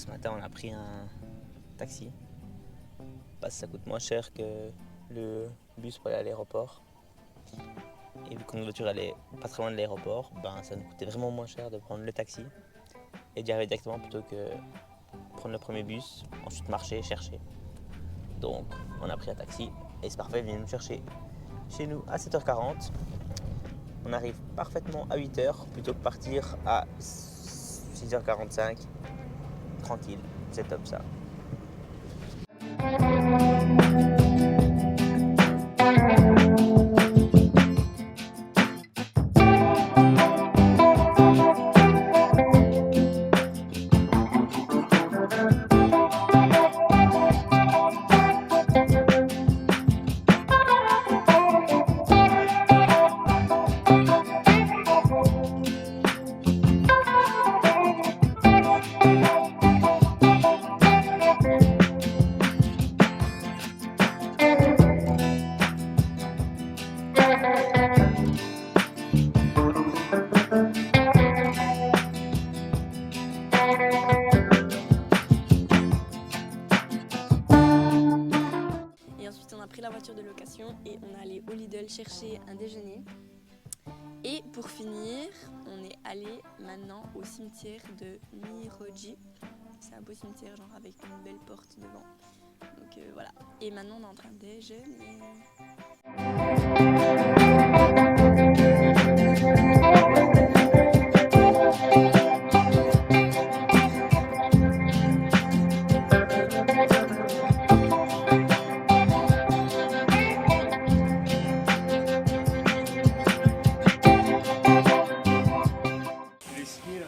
Ce matin, on a pris un taxi parce que ça coûte moins cher que le bus pour aller à l'aéroport. Et vu que notre voiture elle est pas très loin de l'aéroport, ça nous coûtait vraiment moins cher de prendre le taxi et d'y arriver directement plutôt que prendre le premier bus, ensuite marcher, chercher. Donc on a pris un taxi et c'est parfait, il vient nous chercher chez nous à 7h40. On arrive parfaitement à 8h plutôt que partir à 6h45. Tranquille, c'est top ça. On a pris la voiture de location et on est allé au Lidl chercher un déjeuner. Et pour finir, on est allé maintenant au cimetière de Miroji. C'est un beau cimetière, genre avec une belle porte devant. Donc voilà. Et maintenant on est en train de déjeuner.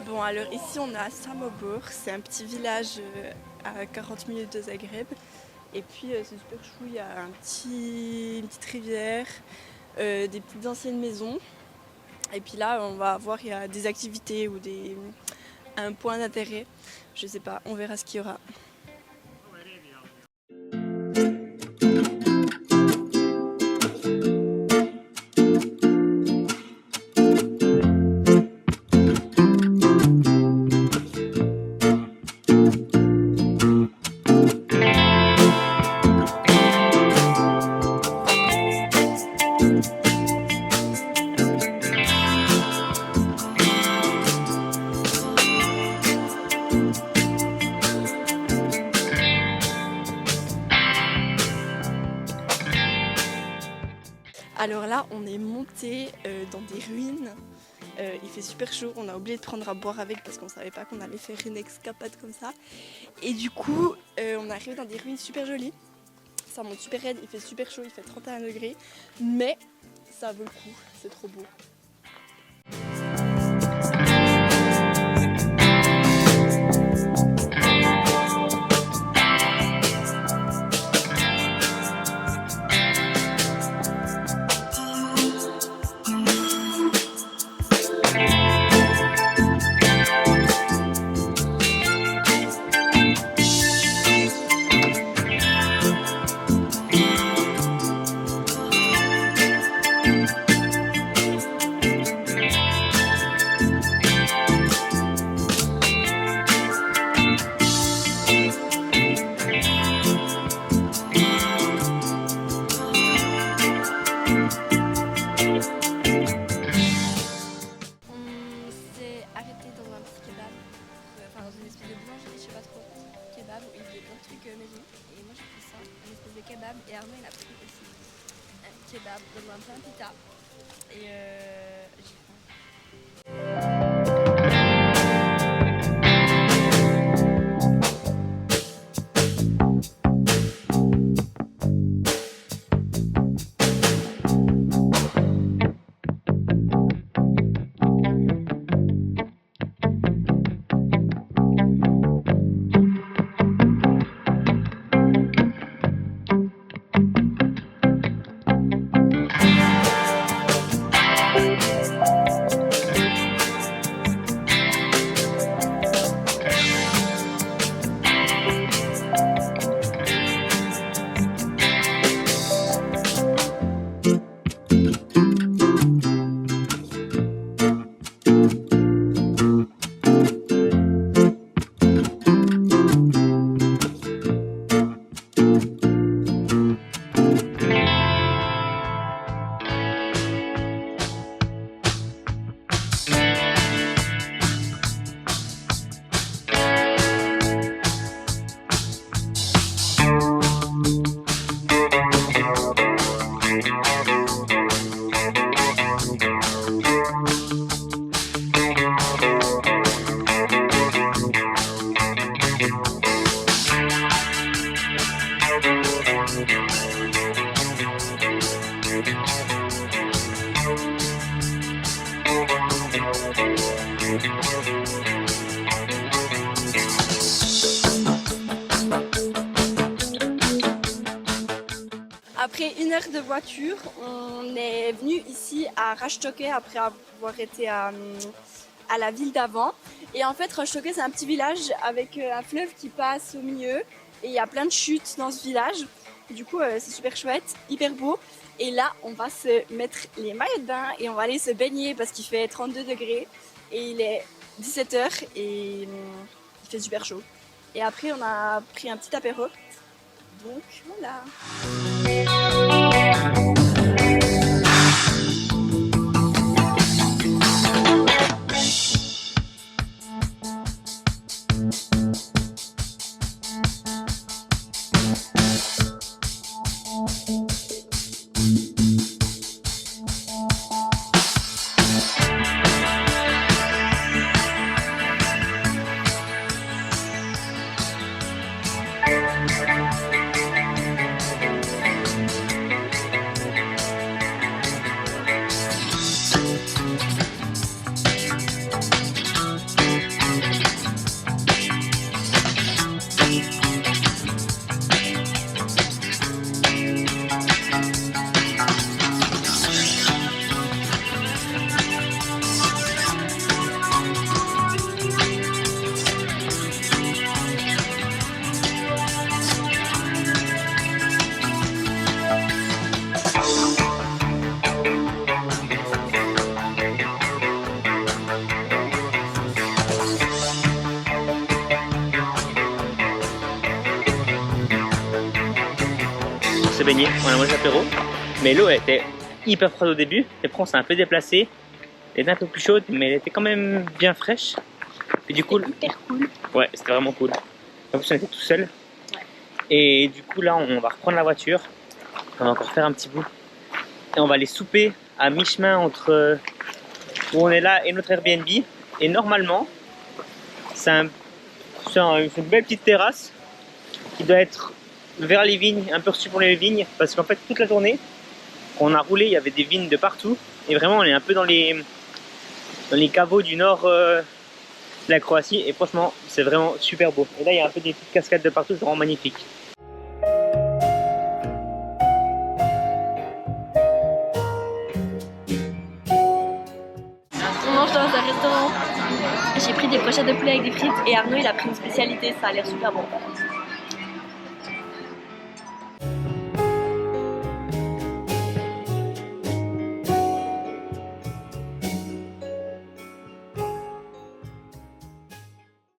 Bon alors ici on est à Samobor, c'est un petit village à 40 minutes de Zagreb. Et puis c'est super chou, il y a une petite rivière, des petites anciennes maisons. Et puis là on va voir, il y a des activités ou un point d'intérêt. Je sais pas, on verra ce qu'il y aura. Alors là, on est monté dans des ruines. Il fait super chaud. On a oublié de prendre à boire avec parce qu'on savait pas qu'on allait faire une escapade comme ça. Et du coup, on arrive dans des ruines super jolies. Ça monte super raide, il fait super chaud, il fait 31 degrés. Mais ça vaut le coup, c'est trop beau. Où il faisait plein de trucs maison et moi j'ai pris ça, une espèce de kebab et Arnaud il a pris aussi un kebab dans un plein pita et j'ai faim. Après 1 heure de voiture, on est venu ici à Rozstoke après avoir été à la ville d'avant. Et en fait, Rozstoke, c'est un petit village avec un fleuve qui passe au milieu. Et il y a plein de chutes dans ce village. Et du coup, c'est super chouette, hyper beau. Et là, on va se mettre les maillots de bain et on va aller se baigner parce qu'il fait 32 degrés. Et il est 17h et il fait super chaud. Et après, on a pris un petit apéro. Donc voilà. On s'est baigné, on a mangé l'apéro, mais l'eau était hyper froide au début, et après on s'est un peu déplacé, elle était un peu plus chaude, mais elle était quand même bien fraîche. Et du coup, hyper cool. Ouais, c'était vraiment cool. En plus on était tout seul. Ouais. Et du coup là on va reprendre la voiture, on va encore faire un petit bout, et on va aller souper à mi-chemin entre où on est là et notre Airbnb. Et normalement, c'est une belle petite terrasse qui doit être vers les vignes, un peu reçu pour les vignes, parce qu'en fait toute la journée on a roulé, il y avait des vignes de partout, et vraiment on est un peu dans les caveaux du nord de la Croatie, et franchement c'est vraiment super beau. Et là il y a un peu des petites cascades de partout, c'est vraiment magnifique. On mange dans un restaurant. J'ai pris des brochettes de poulet avec des frites et Arnaud il a pris une spécialité, ça a l'air super bon.